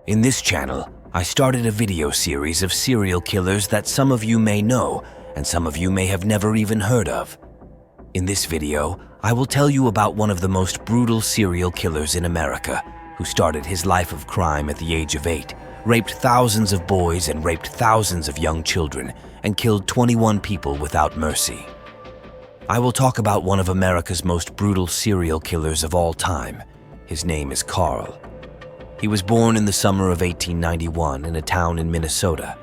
In this channel, I started a video series of serial killers that some of you may know and some of you may have never even heard of. In this video, I will tell you about one of the most brutal serial killers in America, who started his life of crime at the age of 8, raped thousands of boys and raped thousands of young children, and killed 21 people without mercy. I will talk about one of America's most brutal serial killers of all time. His name is Karl. He was born in the summer of 1891 in a town in Minnesota.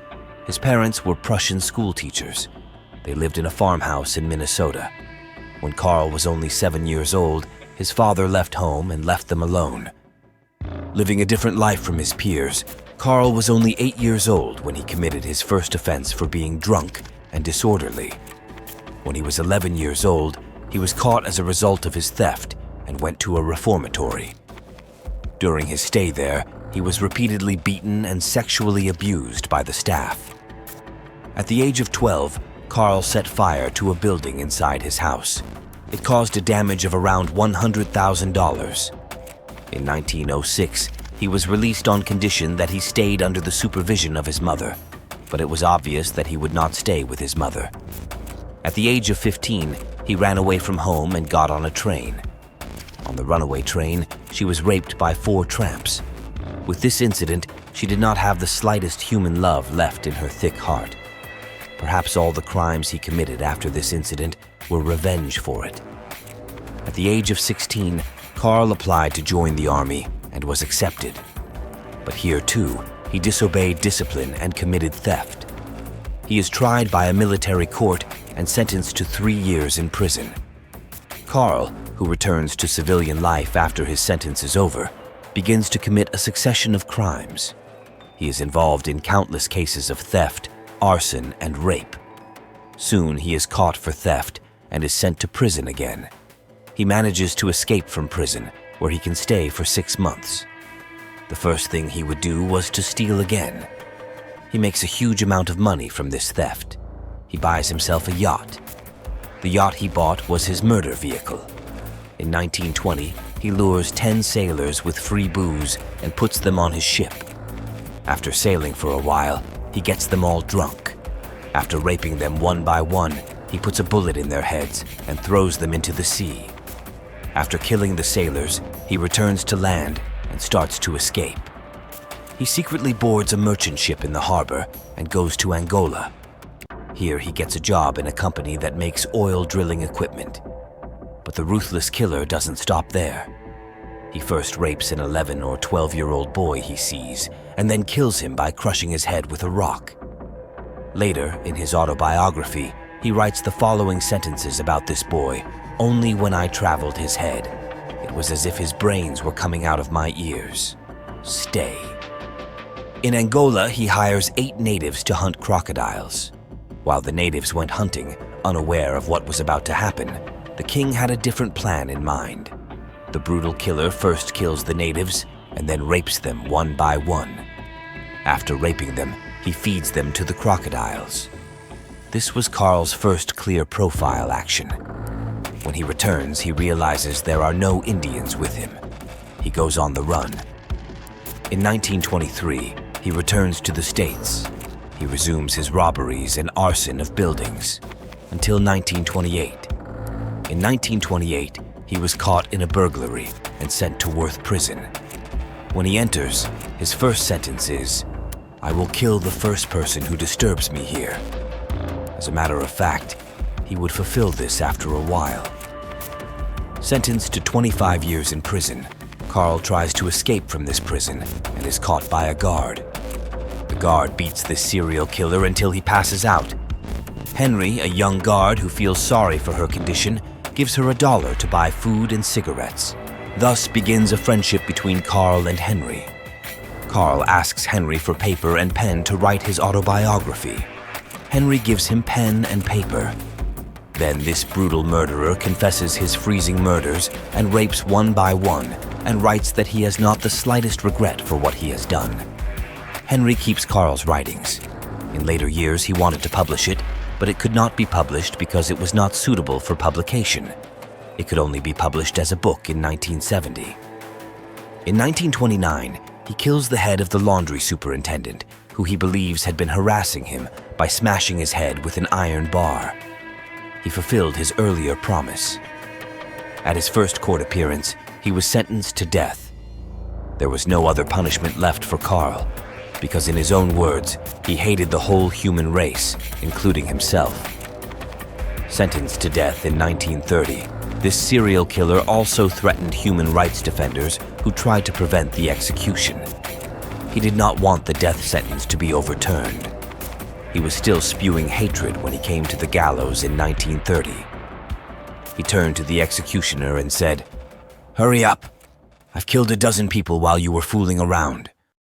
His parents were Prussian school teachers. They lived in a farmhouse in Minnesota. When Karl was only 7 years old, his father left home and left them alone. Living a different life from his peers, Karl was only 8 years old when he committed his first offense for being drunk and disorderly. When he was 11 years old, he was caught as a result of his theft and went to a reformatory. During his stay there, he was repeatedly beaten and sexually abused by the staff. At the age of 12, Karl set fire to a building inside his house. It caused a damage of around $100,000. In 1906, he was released on condition that he stayed under the supervision of his mother, but it was obvious that he would not stay with his mother. At the age of 15, he ran away from home and got on a train. On the runaway train, she was raped by 4 tramps. With this incident, she did not have the slightest human love left in her thick heart. Perhaps all the crimes he committed after this incident were revenge for it. At the age of 16, Karl applied to join the army and was accepted. But here too, he disobeyed discipline and committed theft. He is tried by a military court and sentenced to 3 years in prison. Karl, who returns to civilian life after his sentence is over, begins to commit a succession of crimes. He is involved in countless cases of theft, arson, and rape. Soon he is caught for theft and is sent to prison again. He manages to escape from prison, where he can stay for 6 months. The first thing he would do was to steal again. He makes a huge amount of money from this theft. He buys himself a yacht. The yacht he bought was his murder vehicle. In 1920, he lures 10 sailors with free booze and puts them on his ship. After sailing for a while, he gets them all drunk. After raping them one by one, he puts a bullet in their heads and throws them into the sea. After killing the sailors, he returns to land and starts to escape. He secretly boards a merchant ship in the harbor and goes to Angola. Here he gets a job in a company that makes oil drilling equipment. But the ruthless killer doesn't stop there. He first rapes an 11 or 12-year-old boy he sees and then kills him by crushing his head with a rock. Later, in his autobiography, he writes the following sentences about this boy: "Only when I traveled his head, it was as if his brains were coming out of my ears. Stay." In Angola, he hires 8 natives to hunt crocodiles. While the natives went hunting, unaware of what was about to happen, the king had a different plan in mind. The brutal killer first kills the natives and then rapes them one by one. After raping them, he feeds them to the crocodiles. This was Karl's first clear profile action. When he returns, he realizes there are no Indians with him. He goes on the run. In 1923, he returns to the States. He resumes his robberies and arson of buildings until 1928. In 1928, he was caught in a burglary and sent to Worth Prison. When he enters, his first sentence is, "I will kill the first person who disturbs me here." As a matter of fact, he would fulfill this after a while. Sentenced to 25 years in prison, Karl tries to escape from this prison and is caught by a guard. The guard beats this serial killer until he passes out. Henry, a young guard who feels sorry for her condition, gives her $1 to buy food and cigarettes. Thus begins a friendship between Karl and Henry. Karl asks Henry for paper and pen to write his autobiography. Henry gives him pen and paper. Then this brutal murderer confesses his freezing murders and rapes one by one and writes that he has not the slightest regret for what he has done. Henry keeps Karl's writings. In later years, he wanted to publish it, but it could not be published because it was not suitable for publication. It could only be published as a book in 1970. In 1929, He kills the head of the laundry superintendent, who he believes had been harassing him by smashing his head with an iron bar. He fulfilled his earlier promise. At his first court appearance, he was sentenced to death. There was no other punishment left for Karl, because in his own words, he hated the whole human race, including himself. Sentenced to death in 1930, this serial killer also threatened human rights defenders who tried to prevent the execution. He did not want the death sentence to be overturned. He was still spewing hatred when he came to the gallows in 1930. He turned to the executioner and said, "Hurry up! I've killed a dozen people while you were fooling around."